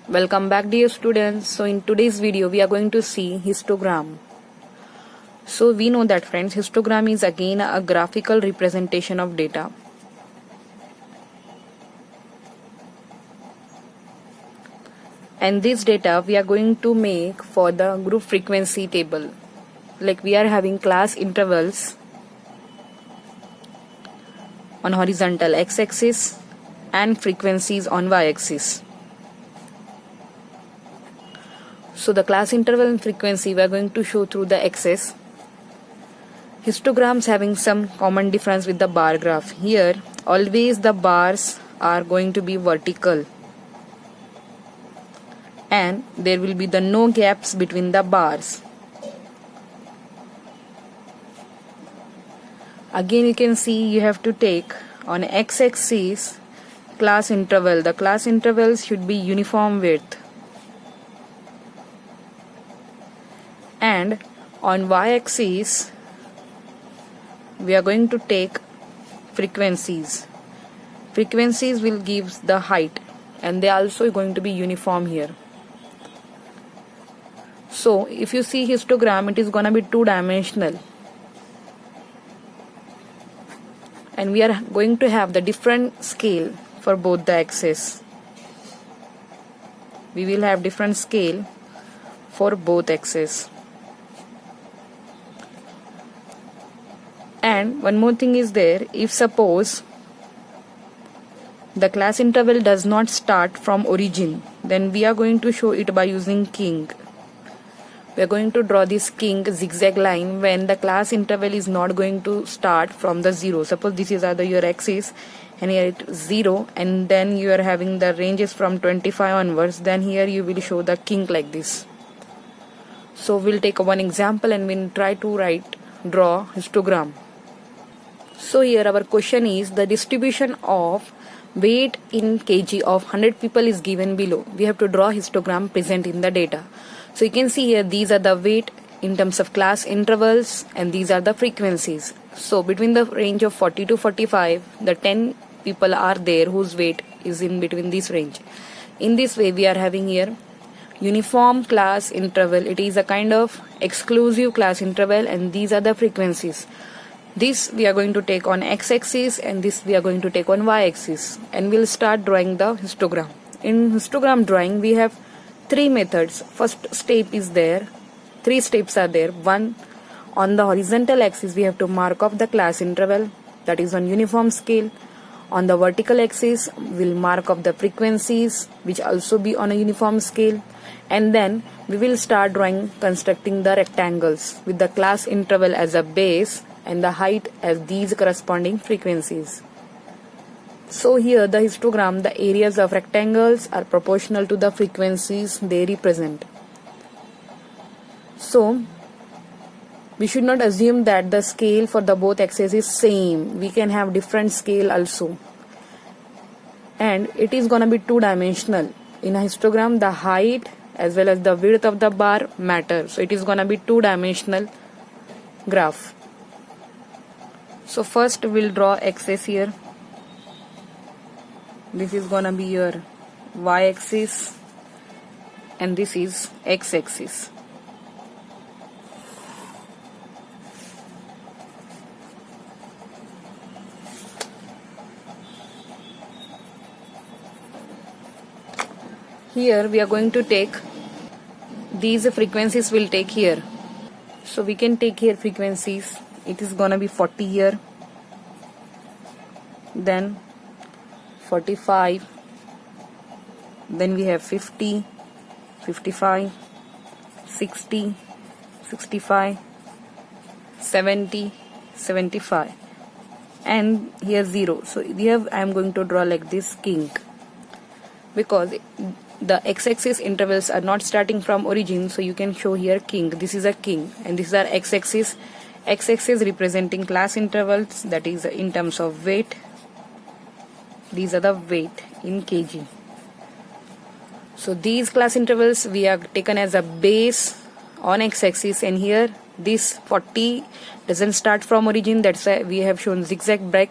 Welcome back, dear students. So in today's video we are going to see histogram. So we know that, friends, histogram is again a graphical representation of data. And this data we are going to make for the group frequency table. Like we are having class intervals on horizontal x-axis and frequencies on y-axis. So the class interval and frequency we are going to show through the axis. Histograms having some common difference with the bar graph. Here always the bars are going to be vertical and there will be no gaps between the bars. Again you can see you have to take on x-axis class interval. The class intervals should be uniform width. And on y-axis we are going to take frequencies. Frequencies will give the height and they are also going to be uniform here. So if you see histogram, it is going to be two-dimensional. And we are going to have the different scale for both the axes. We will have different scale for both axes. And one more thing is there, if suppose the class interval does not start from origin, then we are going to show it by using king. We are going to draw this king zigzag line when the class interval is not going to start from the 0. Suppose this is your axis and here it is 0 and then you are having the ranges from 25 onwards, then here you will show the king like this. So we'll take one example and we'll try to draw histogram. So here our question is the distribution of weight in kg of 100 people is given below. We have to draw histogram present in the data. So you can see here these are the weight in terms of class intervals and these are the frequencies. So between the range of 40 to 45, the 10 people are there whose weight is in between this range. In this way we are having here uniform class interval. It is a kind of exclusive class interval and these are the frequencies. This we are going to take on x-axis and this we are going to take on y-axis, and we'll start drawing the histogram. In histogram drawing we have three methods. First step is there, three steps are there. One, on the horizontal axis we have to mark off the class interval, that is on uniform scale. On the vertical axis we'll mark off the frequencies which also be on a uniform scale, and then we will start constructing the rectangles with the class interval as a base and the height as these corresponding frequencies. So here the histogram, the areas of rectangles are proportional to the frequencies they represent. So we should not assume that the scale for the both axes is same. We can have different scale also. And it is gonna be two-dimensional. In a histogram the height as well as the width of the bar matter. So it is gonna be two-dimensional graph. So first we'll draw axis here. This is gonna be your y-axis and this is x-axis. Here we are going to take these frequencies, we'll take here. So we can take here frequencies. It is gonna be 40 here, then 45, then we have 50, 55, 60, 65, 70, 75, and here 0. So here I am going to draw like this king, because the x-axis intervals are not starting from origin, so you can show here king. This is a king and this is our x-axis. X-axis representing class intervals, that is in terms of weight. These are the weight in kg. So these class intervals we have taken as a base on x-axis, and here this 40 doesn't start from origin, that's why we have shown zigzag break,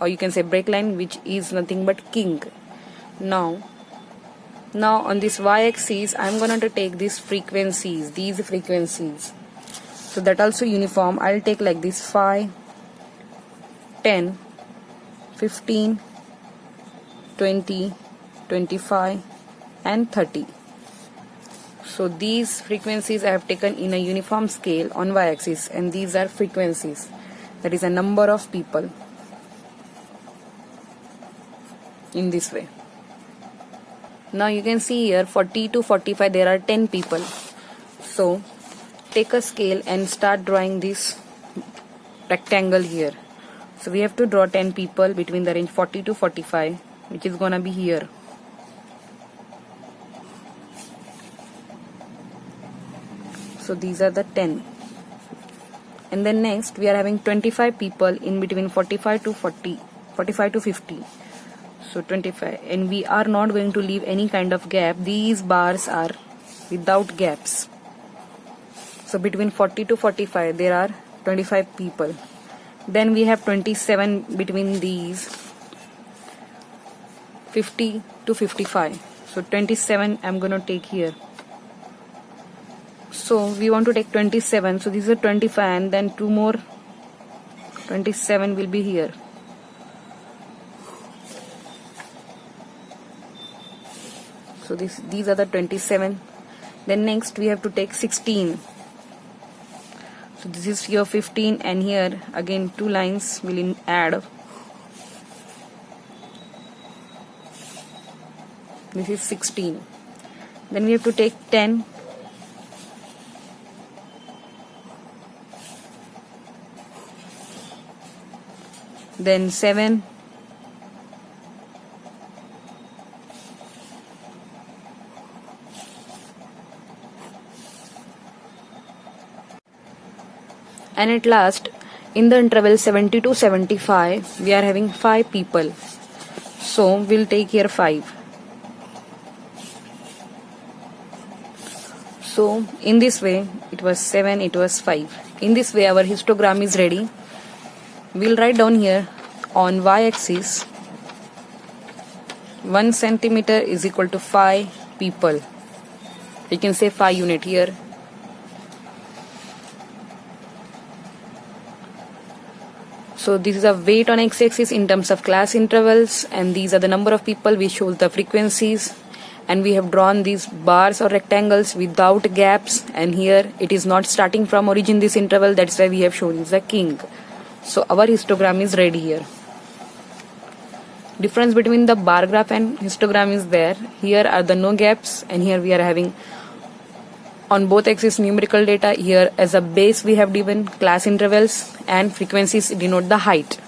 or you can say break line, which is nothing but king. Now Now on this y-axis, I'm going to take these frequencies. So that also uniform. I'll take like this 5, 10, 15, 20, 25 and 30. So these frequencies I have taken in a uniform scale on y-axis, and these are frequencies. That is a number of people in this way. Now you can see here 40 to 45 there are 10 people. So take a scale and start drawing this rectangle here. So we have to draw 10 people between the range 40 to 45, which is gonna be here. So these are the 10. And then next we are having 25 people in between 45 to 50. So 25, and we are not going to leave any kind of gap. These bars are without gaps. So between 40 to 45 there are 25 people. Then we have 27 between these 50 to 55. So 27 I'm going to take here. So we want to take 27. So this is a 25, and then 2 more 27 will be here. So these are the 27. Then next we have to take 16. So this is here 15, and here again 2 lines will add. This is 16. Then we have to take 10. Then 7. And at last, in the interval 70 to 75, we are having 5 people. So we'll take here 5. So in this way, it was 7, it was 5. In this way, our histogram is ready. We'll write down here on y-axis 1 centimeter is equal to 5 people. We can say 5 unit here. So this is a weight on x-axis in terms of class intervals, and these are the number of people. We show the frequencies, and we have drawn these bars or rectangles without gaps, and here it is not starting from origin this interval. That's why we have shown is a king. So our histogram is ready here. Difference between the bar graph and histogram is there. Here are the no gaps, and here we are having on both axes numerical data. Here as a base we have given class intervals, and frequencies denote the height.